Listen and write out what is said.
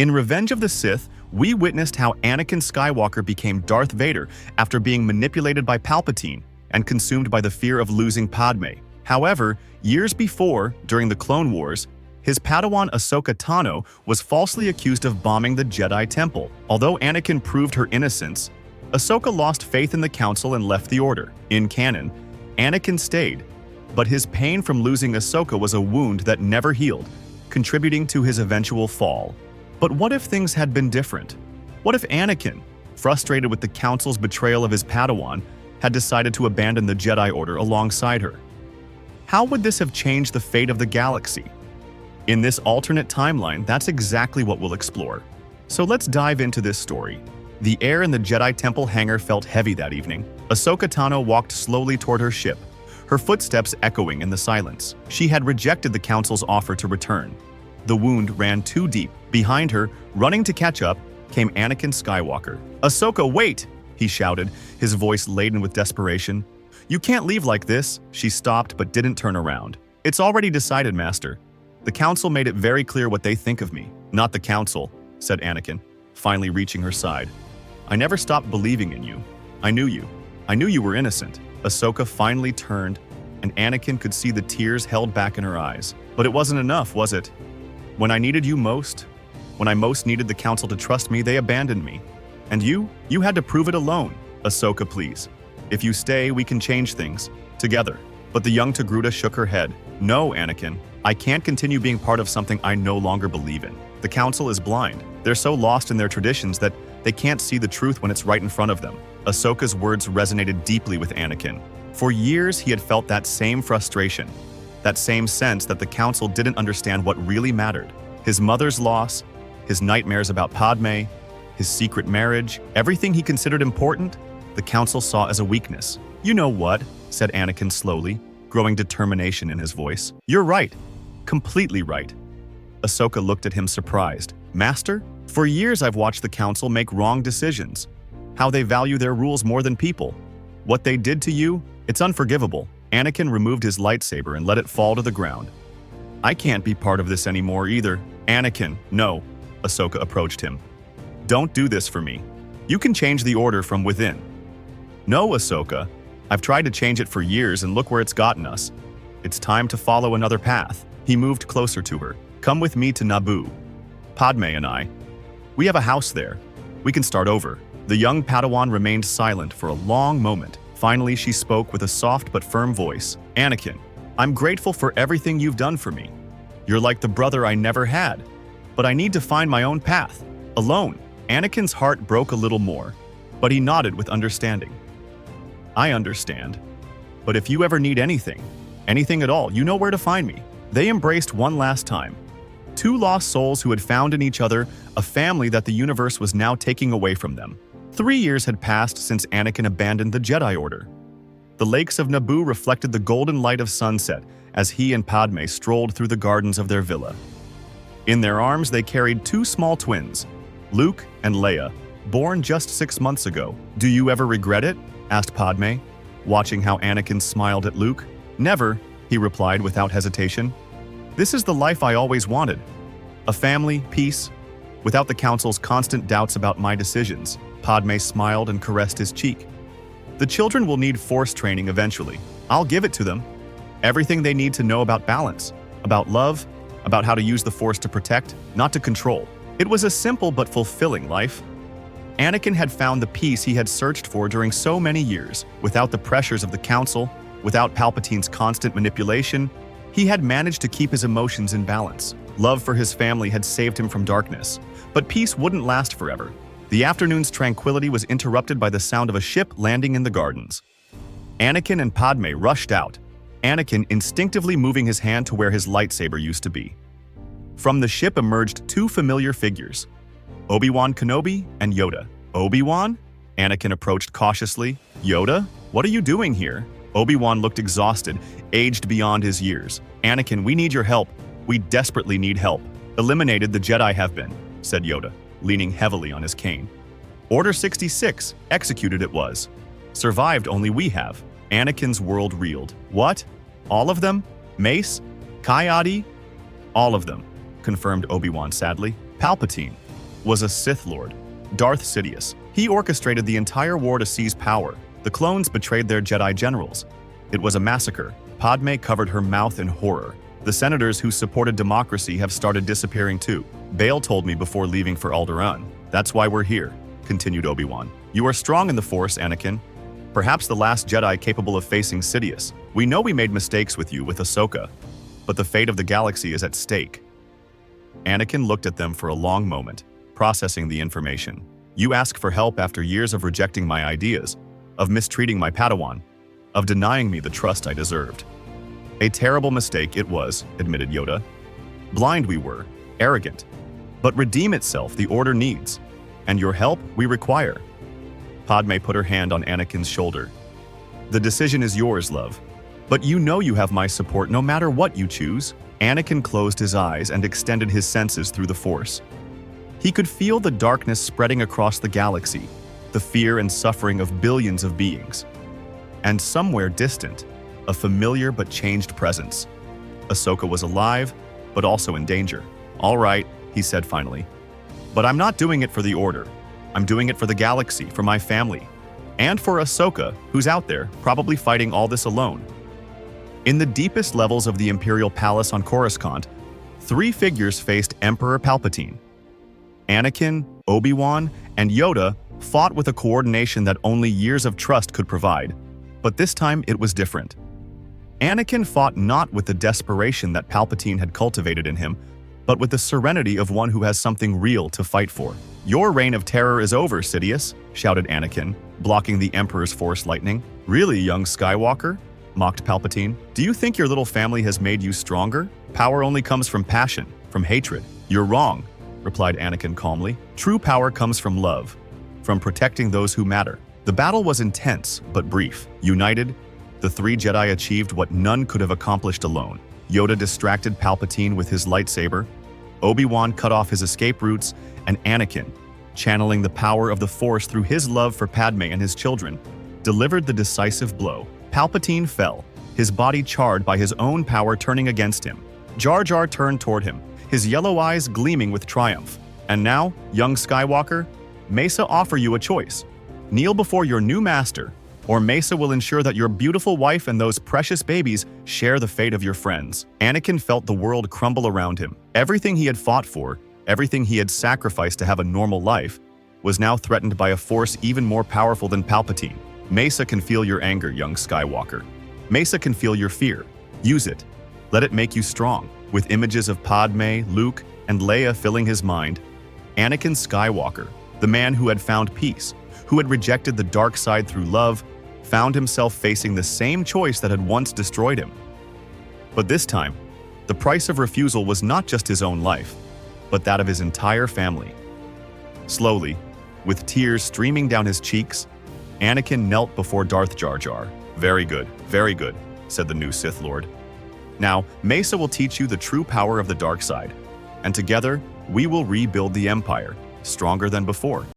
In Revenge of the Sith, we witnessed how Anakin Skywalker became Darth Vader after being manipulated by Palpatine and consumed by the fear of losing Padmé. However, years before, during the Clone Wars, his padawan Ahsoka Tano was falsely accused of bombing the Jedi Temple. Although Anakin proved her innocence, Ahsoka lost faith in the Council and left the Order. In canon, Anakin stayed, but his pain from losing Ahsoka was a wound that never healed, contributing to his eventual fall. But what if things had been different? What if Anakin, frustrated with the Council's betrayal of his padawan, had decided to abandon the Jedi Order alongside her? How would this have changed the fate of the galaxy? In this alternate timeline, that's exactly what we'll explore. So let's dive into this story. The air in the Jedi Temple hangar felt heavy that evening. Ahsoka Tano walked slowly toward her ship, her footsteps echoing in the silence. She had rejected the Council's offer to return. The wound ran too deep. Behind her, running to catch up, came Anakin Skywalker. "Ahsoka, wait!" he shouted, his voice laden with desperation. "You can't leave like this." She stopped but didn't turn around. "It's already decided, Master. The Council made it very clear what they think of me." "Not the Council," said Anakin, finally reaching her side. "I never stopped believing in you. I knew you. I knew you were innocent." Ahsoka finally turned, and Anakin could see the tears held back in her eyes. "But it wasn't enough, was it? When I needed you most, when I most needed the Council to trust me, they abandoned me. And you had to prove it alone." "Ahsoka, please. If you stay, we can change things. Together." But the young Togruta shook her head. "No, Anakin. I can't continue being part of something I no longer believe in. The Council is blind. They're so lost in their traditions that they can't see the truth when it's right in front of them." Ahsoka's words resonated deeply with Anakin. For years, he had felt that same frustration, that same sense that the Council didn't understand what really mattered. His mother's loss, his nightmares about Padmé, his secret marriage, everything he considered important, the Council saw as a weakness. "You know what?" said Anakin slowly, growing determination in his voice. "You're right. Completely right." Ahsoka looked at him surprised. "Master? For years I've watched the Council make wrong decisions. How they value their rules more than people. What they did to you, it's unforgivable." Anakin removed his lightsaber and let it fall to the ground. "I can't be part of this anymore either." "Anakin, no." Ahsoka approached him. "Don't do this for me. You can change the Order from within." "No, Ahsoka. I've tried to change it for years and look where it's gotten us. It's time to follow another path." He moved closer to her. "Come with me to Naboo. Padmé and I. We have a house there. We can start over." The young Padawan remained silent for a long moment. Finally, she spoke with a soft but firm voice. "Anakin, I'm grateful for everything you've done for me. You're like the brother I never had. But I need to find my own path. Alone." Anakin's heart broke a little more, but he nodded with understanding. "I understand. But if you ever need anything at all, you know where to find me." They embraced one last time. Two lost souls who had found in each other a family that the universe was now taking away from them. 3 years had passed since Anakin abandoned the Jedi Order. The lakes of Naboo reflected the golden light of sunset as he and Padmé strolled through the gardens of their villa. In their arms, they carried two small twins, Luke and Leia, born just 6 months ago. "Do you ever regret it?" asked Padmé, watching how Anakin smiled at Luke. "Never," he replied without hesitation. "This is the life I always wanted. A family, peace, without the Council's constant doubts about my decisions." Padmé smiled and caressed his cheek. "The children will need Force training eventually. I'll give it to them. Everything they need to know about balance, about love, about how to use the Force to protect, not to control." It was a simple but fulfilling life. Anakin had found the peace he had searched for during so many years. Without the pressures of the Council, without Palpatine's constant manipulation, he had managed to keep his emotions in balance. Love for his family had saved him from darkness, but peace wouldn't last forever. The afternoon's tranquility was interrupted by the sound of a ship landing in the gardens. Anakin and Padmé rushed out, Anakin instinctively moving his hand to where his lightsaber used to be. From the ship emerged two familiar figures, Obi-Wan Kenobi and Yoda. "Obi-Wan?" Anakin approached cautiously. "Yoda? What are you doing here?" Obi-Wan looked exhausted, aged beyond his years. "Anakin, we need your help. We desperately need help." "Eliminated the Jedi have been," said Yoda, leaning heavily on his cane. "Order 66, executed it was. Survived only we have." Anakin's world reeled. "What? All of them? Mace? Kai-Adi?" "All of them," confirmed Obi-Wan sadly. "Palpatine. was a Sith Lord, Darth Sidious. He orchestrated the entire war to seize power. The clones betrayed their Jedi generals. It was a massacre. Padmé covered her mouth in horror. The senators who supported democracy have started disappearing too. Bail told me before leaving for Alderaan. That's why we're here, continued Obi-Wan. You are strong in the Force, Anakin. Perhaps the last Jedi capable of facing Sidious. We know we made mistakes with you with Ahsoka, but the fate of the galaxy is at stake. Anakin looked at them for a long moment, processing the information. You ask for help after years of rejecting my ideas, of mistreating my padawan, of denying me the trust I deserved. A terrible mistake it was, admitted Yoda. Blind we were, arrogant. But redeem itself the Order needs, and your help we require. Padmé put her hand on Anakin's shoulder. The decision is yours, love. But you know you have my support no matter what you choose. Anakin closed his eyes and extended his senses through the Force. He could feel the darkness spreading across the galaxy, the fear and suffering of billions of beings. And somewhere distant, a familiar but changed presence. Ahsoka was alive, but also in danger. All right, he said finally. But I'm not doing it for the Order. I'm doing it for the galaxy, for my family, and for Ahsoka, who's out there, probably fighting all this alone. In the deepest levels of the Imperial Palace on Coruscant, three figures faced Emperor Palpatine. Anakin, Obi-Wan, and Yoda fought with a coordination that only years of trust could provide. But this time it was different. Anakin fought not with the desperation that Palpatine had cultivated in him, but with the serenity of one who has something real to fight for. Your reign of terror is over, Sidious, shouted Anakin, blocking the Emperor's Force lightning. Really, young Skywalker? Mocked Palpatine. Do you think your little family has made you stronger? Power only comes from passion, from hatred. You're wrong, replied Anakin calmly. True power comes from love, from protecting those who matter. The battle was intense, but brief. United, the three Jedi achieved what none could have accomplished alone. Yoda distracted Palpatine with his lightsaber. Obi-Wan cut off his escape routes, and Anakin, channeling the power of the Force through his love for Padmé and his children, delivered the decisive blow. Palpatine fell, his body charred by his own power turning against him. Jar Jar turned toward him, his yellow eyes gleaming with triumph. And now, young Skywalker, Mesa offer you a choice. Kneel before your new master, or Mesa will ensure that your beautiful wife and those precious babies share the fate of your friends. Anakin felt the world crumble around him. Everything he had fought for, everything he had sacrificed to have a normal life, was now threatened by a force even more powerful than Palpatine. Mesa can feel your anger, young Skywalker. Mesa can feel your fear. Use it. Let it make you strong. With images of Padmé, Luke, and Leia filling his mind, Anakin Skywalker, the man who had found peace, who had rejected the dark side through love, found himself facing the same choice that had once destroyed him. But this time, the price of refusal was not just his own life, but that of his entire family. Slowly, with tears streaming down his cheeks, Anakin knelt before Darth Jar Jar. Very good, said the new Sith Lord. Now, Mesa will teach you the true power of the dark side, and together, we will rebuild the Empire, stronger than before.